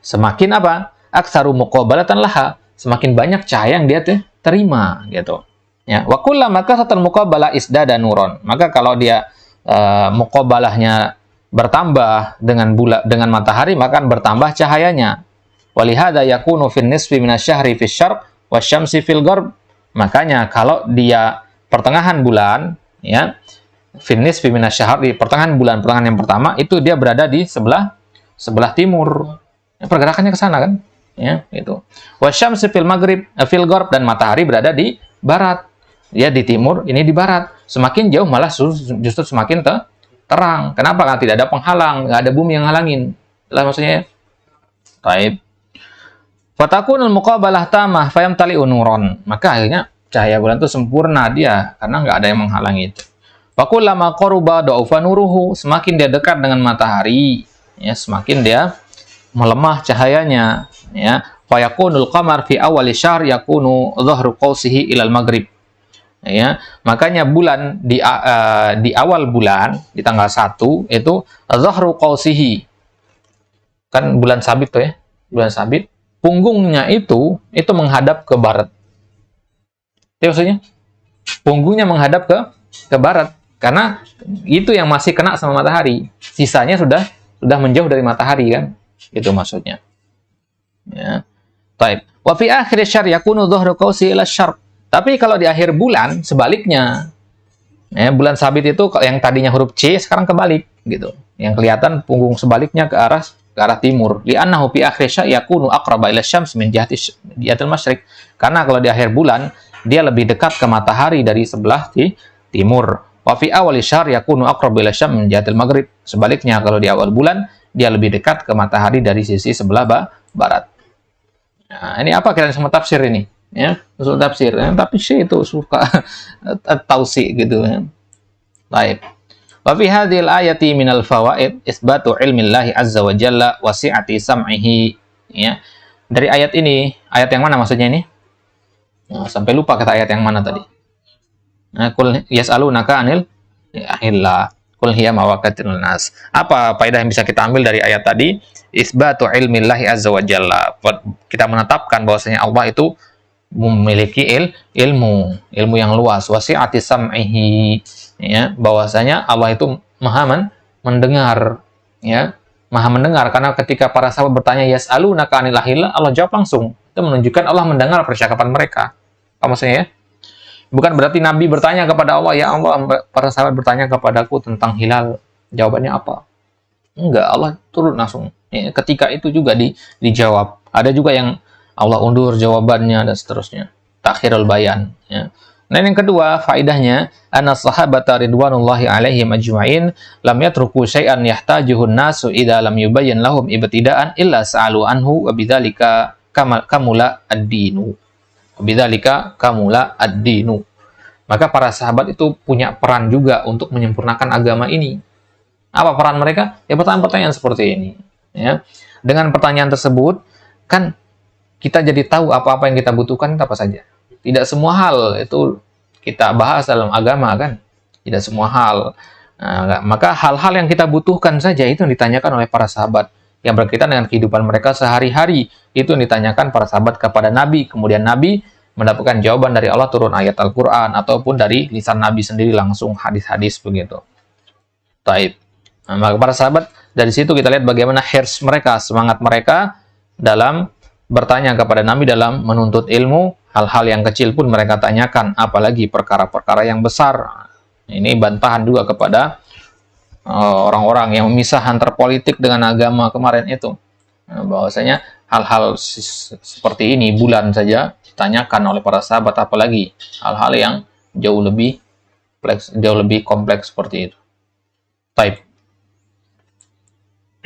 semakin apa? Aktsaru muqabalatan laha, semakin banyak cahaya yang dia terima, gitu. Ya, wa kullama kasatal muqabalah isdada nuron. Maka kalau dia muqabalahnya bertambah dengan matahari, maka akan bertambah cahayanya. Walihada yakunu fin nisfi minasyahri fis syarq wasyamsi fil gharb. Makanya kalau dia pertengahan bulan, ya, fin nisfi minasyahri, pertengahan bulan, pertengahan yang pertama itu dia berada di sebelah timur. Ya, pergerakannya ke sana kan, ya, itu. Wasyamsi fil maghrib fil gharb, dan matahari berada di barat. Ya, di timur, ini di barat. Semakin jauh malah justru semakin terang. Kenapa? Karena tidak ada penghalang, nggak ada bumi yang halangin. Lah maksudnya. Taib. Fatakunul muqabalah tamah fayamtali'u nuron. Maka akhirnya cahaya bulan itu sempurna dia, karena nggak ada yang menghalangi itu. Fakullama qaruba da'ufa nuruhu. Semakin dia dekat dengan matahari, ya, semakin dia melemah cahayanya, ya. Fayakunul qamar fi awali syahr yakunu dhahru qausihi ilal maghrib. Ya, makanya bulan di awal bulan, di tanggal 1 itu dhahru qausihi. Kan bulan sabit tuh, ya. Bulan sabit, punggungnya itu menghadap ke barat. Itu maksudnya punggungnya menghadap ke barat, karena itu yang masih kena sama matahari. Sisanya sudah menjauh dari matahari kan. Itu maksudnya. Ya. Baik. Wa fi akhir syahr yakunu dhuhru qausi ila syarq. Tapi kalau di akhir bulan sebaliknya. Ya, bulan sabit itu yang tadinya huruf C sekarang kebalik gitu. Yang kelihatan punggung sebaliknya ke arah timur. Li'annahu fi akhir syahr yakunu aqraba ila syams min jihatil masyriq. Karena kalau di akhir bulan dia lebih dekat ke matahari dari sebelah timur. Wa fi awal syahr yakunu aqraba ila syams min jihatil maghrib. Sebaliknya kalau di awal bulan dia lebih dekat ke matahari dari sisi sebelah barat. Nah, ini apa kalian semua tafsir ini? Ya, usul tafsir. Tapi Syekh itu suka tausi gitu ya. Baik. Wa fi hadhil ayati minal fawaid isbatu ilmillahi azza wa jalla wa si'ati sam'ihi. Ya. Dari ayat ini, ayat yang mana maksudnya ini? Nah, sampai lupa kata ayat yang mana tadi. Nah, qul yas'alunaka anil ahillah. Qul hiya mawaqatul nas. Apa faedah yang bisa kita ambil dari ayat tadi? Isbatu ilmillahi azza wa jalla. Kita menetapkan bahwasanya Allah itu memiliki ilmu yang luas, wasi'ati sam'ihi, ya, bahwasanya Allah itu maha mendengar, ya, maha mendengar. Karena ketika para sahabat bertanya yas'alunaka anil ahillah, Allah jawab langsung. Itu menunjukkan Allah mendengar percakapan mereka. Apa maksudnya ya? Bukan berarti Nabi bertanya kepada Allah, ya Allah, para sahabat bertanya kepadaku tentang hilal, jawabannya apa? Enggak, Allah turun langsung. Ya, ketika itu juga dijawab. Ada juga yang Allah undur jawabannya dan seterusnya. Takhirul bayan. Ya. Nah, yang kedua, faidahnya, anna sahabata ridwanullahi alaihim ajma'in lam yatruku syai'an yahtajuhun nasu idza lam yubayyin lahum ibtida'an illa sa'alu anhu wa bidzalika kamula ad-dinu. Wa bidzalika kamula ad-dinu. Maka para sahabat itu punya peran juga untuk menyempurnakan agama ini. Apa peran mereka? Ya, pertanyaan-pertanyaan seperti ini. Ya. Dengan pertanyaan tersebut, kan kita jadi tahu apa-apa yang kita butuhkan apa saja. Tidak semua hal itu kita bahas dalam agama kan. Tidak semua hal. Nah, maka hal-hal yang kita butuhkan saja itu yang ditanyakan oleh para sahabat. Yang berkaitan dengan kehidupan mereka sehari-hari. Itu yang ditanyakan para sahabat kepada Nabi. Kemudian Nabi mendapatkan jawaban dari Allah turun ayat Al-Quran. Ataupun dari lisan Nabi sendiri langsung hadis-hadis begitu. Taib. Nah, maka para sahabat, dari situ kita lihat bagaimana hirs mereka, semangat mereka dalam bertanya kepada Nabi dalam menuntut ilmu. Hal-hal yang kecil pun mereka tanyakan, apalagi perkara-perkara yang besar. Ini bantahan juga kepada orang-orang yang memisah antara politik dengan agama kemarin itu. Bahwasanya hal-hal seperti ini bulan saja ditanyakan oleh para sahabat, apalagi hal-hal yang jauh lebih kompleks seperti itu. Taib.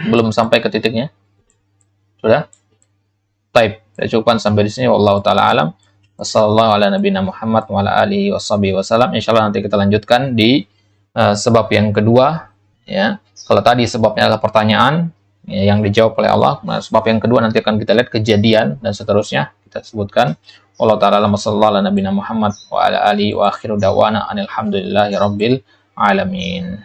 Belum sampai ke titiknya? Sudah? Taib. Saya cukupkan sampai di sini. Wallahu ta'ala alam. Wassallallahu ala nabiyina Muhammad wa ala alihi wasallam. Insyaallah nanti kita lanjutkan di sebab yang kedua. Ya. Kalau tadi sebabnya adalah pertanyaan ya, yang dijawab oleh Allah. Nah, sebab yang kedua nanti akan kita lihat kejadian dan seterusnya. Kita sebutkan. Wallahu ta'ala alam. Wassallallahu ala nabiyina Muhammad wa ala alihi wa akhiru dawana anilhamdulillahi rabbil alamin.